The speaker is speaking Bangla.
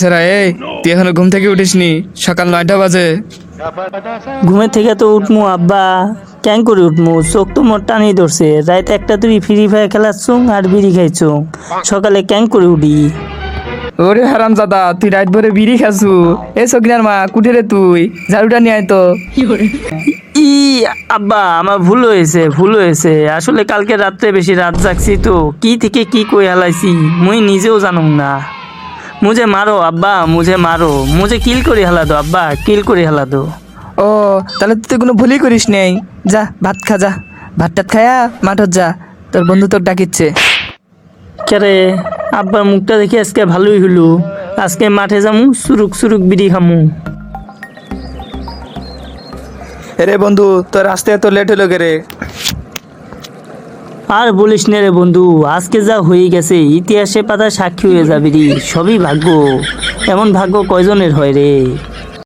সেরা তুই এখনো ঘুম থেকে উঠিসনি? সকাল 9টা বাজে। ঘুমের থেকে তো উঠমু আব্বা, কেন করে উঠমু? চোখ তো মোর টানি ধরছে। রাত একটা তুই ফ্রি ফায়ার খেলাচ্ছ আর বিড়ি খাইছ, সকালে কেন করে উঠি? ওরে হারাম দাদা, তুই রাত ভরে বিড়ি খাসু? সকিনার মা কুটে রে, তুই ঝাড়ুটা নিয়ে আয় তো। ই আব্বা, আমার ভুল হয়েছে, ভুল হয়েছে। আসলে কালকে রাত্রে বেশি রাত জাগছি তো, কি থেকে কি কই হালাইছি মুই নিজেও জানুম না। মুঝে মারো আব্বা, মুঝে মারো, মুঝে কিল করে হালা দো আব্বা, কিল করে হালা দো। ও তাহলে তুই কোনো ভুলই করিস নেই। যা ভাত খা, যা ভাত টাত খায়া মাঠত যা, তোর বন্ধু তোর ডাকিচ্ছে। কেরে আব্বার মুখটা দেখে আজকে ভালোই হলো। আজকে মাঠে যামু, সুরুক সুরুক বিড়ি খামু। রে বন্ধু, তোর আসতে এত লেট হলো কে রে? আর বলিস না রে বন্ধু, আজকে যা হয়ে গেছে ইতিহাসে পাতা সাক্ষী হয়ে যাবি রে। সবই ভাগ্য, এমন ভাগ্য কয়জনের হয় রে।